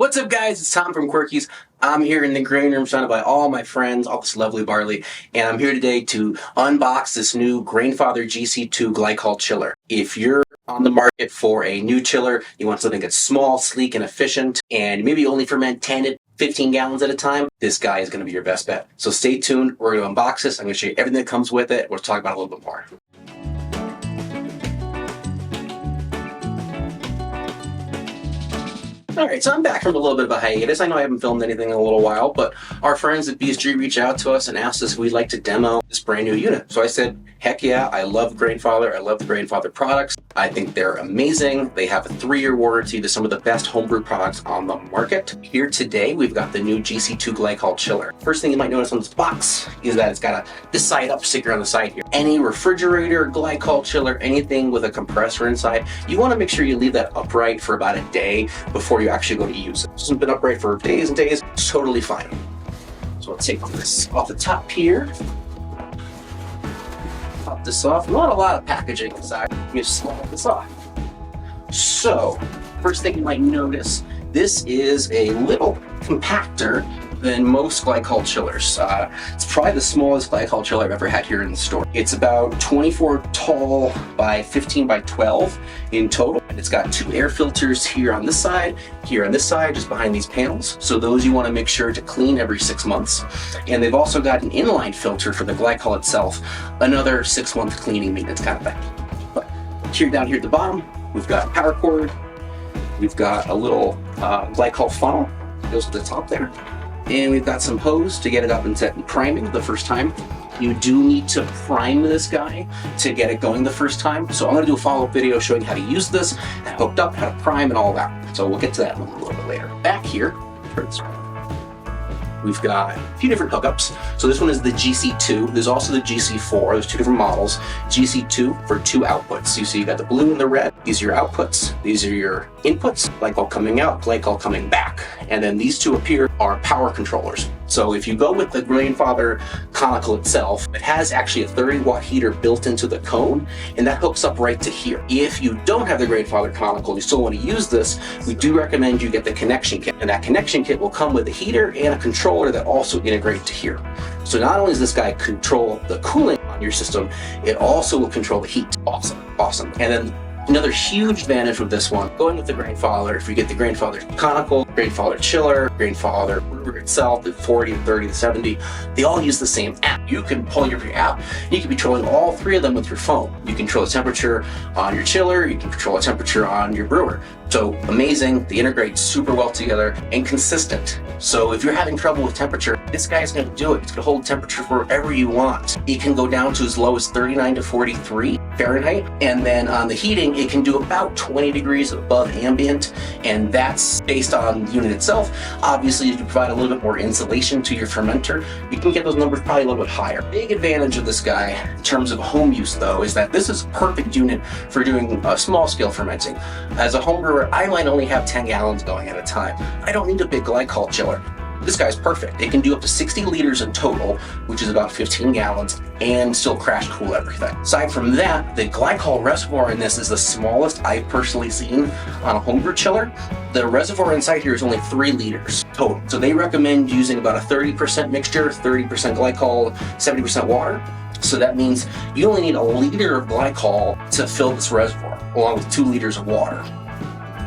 What's up, guys? It's Tom from Quirkies. I'm here in the grain room surrounded by all my friends, all this lovely barley, and I'm here today to unbox this new Grainfather GC2 Glycol Chiller. If you're on the market for a new chiller, you want something that's small, sleek, and efficient, and maybe only ferment 10 to 15 gallons at a time, this guy is going to be your best bet. So stay tuned. We're going to unbox this. I'm going to show you everything that comes with it. We'll talk about it a little bit more. Alright, so I'm back from a little bit of a hiatus. I know I haven't filmed anything in a little while, but our friends at BSG reached out to us and asked us if we'd like to demo this brand new unit. So I said, heck yeah, I love Grainfather. I love the Grainfather products. I think they're amazing. They have a 3-year warranty to some of the best homebrew products on the market. Here today, we've got the new GC2 Glycol Chiller. First thing you might notice on this box is that it's got this side up sticker on the side here. Any refrigerator, glycol chiller, anything with a compressor inside, you want to make sure you leave that upright for about a day before you actually go to use it. This has been upright for days and days. It's totally fine. So I'll take this off the top here. Pop this off. Not a lot of packaging inside. Let me just slide this off. So, first thing you might notice, this is a little compactor than most glycol chillers. It's probably the smallest glycol chiller I've ever had here in the store. It's about 24 tall by 15 by 12 in total. And it's got 2 air filters here on this side, just behind these panels. So those you want to make sure to clean every 6 months. And they've also got an inline filter for the glycol itself, another 6-month cleaning maintenance kind of thing. But down here at the bottom, we've got a power cord. We've got a little glycol funnel that goes to the top there. And we've got some hose to get it up and set and priming the first time. You do need to prime this guy to get it going the first time. So I'm going to do a follow-up video showing how to use this, and hooked up, how to prime, and all that. So we'll get to that a little bit later. Back here, we've got a few different hookups. So this one is the GC2. There's also the GC4. There's 2 different models. GC2 for 2 outputs. You see you got the blue and the red. These are your outputs. These are your inputs. Glycol coming out, glycol coming back. And then these 2 up here are power controllers. So if you go with the Grainfather conical itself, it has actually a 30-watt heater built into the cone, and that hooks up right to here. If you don't have the Grainfather conical, you still want to use this, we do recommend you get the connection kit. And that connection kit will come with a heater and a controller that also integrate to here. So not only does this guy control the cooling on your system, it also will control the heat. Awesome. And then another huge advantage with this one, going with the Grainfather, if you get the Grainfather conical, Grainfather chiller, Grainfather Brewer itself, the 40, the 30, the 70, they all use the same app. You can pull your app, and you can be controlling all 3 of them with your phone. You can control the temperature on your chiller, you can control the temperature on your brewer. So amazing, they integrate super well together and consistent. So if you're having trouble with temperature, this guy's gonna do it. It's gonna hold temperature wherever you want. It can go down to as low as 39 to 43 Fahrenheit. And then on the heating, it can do about 20 degrees above ambient. And that's based on the unit itself. Obviously, if you provide a little bit more insulation to your fermenter, you can get those numbers probably a little bit higher. Big advantage of this guy in terms of home use though, is that this is a perfect unit for doing small scale fermenting. As a home brewer, I might only have 10 gallons going at a time. I don't need a big glycol chiller. This guy's perfect. It can do up to 60 liters in total, which is about 15 gallons, and still crash cool everything. Aside from that, the glycol reservoir in this is the smallest I've personally seen on a homebrew chiller. The reservoir inside here is only 3 liters total. So they recommend using about a 30% mixture, 30% glycol, 70% water. So that means you only need a liter of glycol to fill this reservoir, along with 2 liters of water.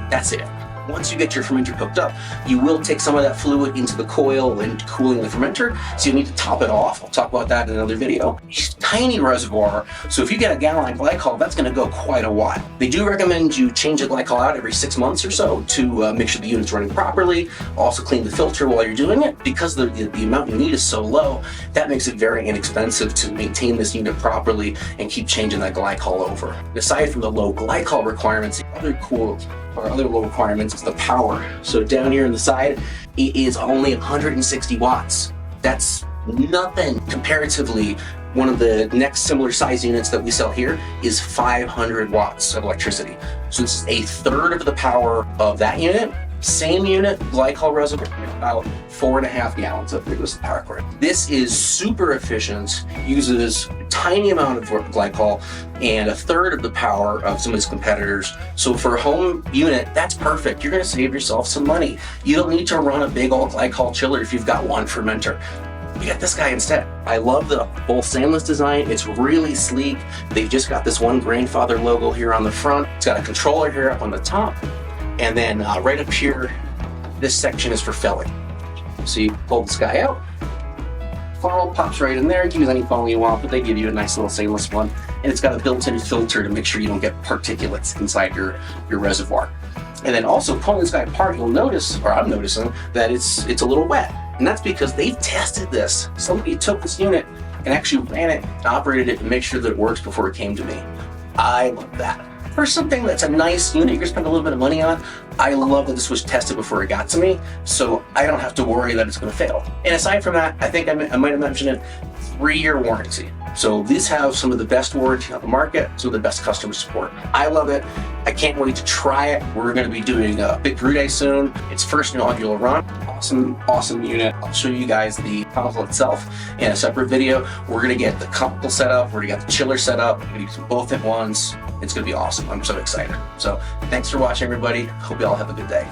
That's it. Once you get your fermenter hooked up, you will take some of that fluid into the coil and cooling the fermenter, so you need to top it off. I'll talk about that in another video. Tiny reservoir, so if you get a gallon of glycol, that's going to go quite a while. They do recommend you change the glycol out every 6 months or so to make sure the unit's running properly. Also clean the filter while you're doing it, because the amount you need is so low. That makes it very inexpensive to maintain this unit properly and keep changing that glycol over. Aside from the low glycol requirements, the other low requirements is the power. So down here on the side, it is only 160 watts. That's nothing. Comparatively, one of the next similar size units that we sell here is 500 watts of electricity. So this is a third of the power of that unit Same unit, glycol reservoir, about 4.5 gallons of this power cord. This is super efficient, uses a tiny amount of glycol and a third of the power of some of its competitors. So for a home unit, that's perfect. You're gonna save yourself some money. You don't need to run a big old glycol chiller if you've got one fermenter. You got this guy instead. I love the full stainless design. It's really sleek. They've just got this one Grainfather logo here on the front. It's got a controller here up on the top. And then right up here, this section is for filling. So you pull this guy out, funnel pops right in there. You can use any funnel you want, but they give you a nice little stainless one. And it's got a built-in filter to make sure you don't get particulates inside your reservoir. And then also pulling this guy apart, you'll notice, or I'm noticing, that it's a little wet. And that's because they've tested this. Somebody took this unit and actually ran it, operated it, and made sure that it works before it came to me. I love that. For something that's a nice unit you're gonna spend a little bit of money on, I love that this was tested before it got to me, so I don't have to worry that it's gonna fail. And aside from that, I think I might have mentioned it, 3-year warranty. So these have some of the best warranty on the market, some of the best customer support. I love it. I can't wait to try it. We're gonna be doing a big brew day soon. It's first inaugural run. Awesome unit. I'll show you guys the console itself in a separate video. We're gonna get the console set up, we're gonna get the chiller set up, we're gonna use them both at once. It's gonna be awesome. I'm so excited. So thanks for watching, everybody. Hope you all have a good day.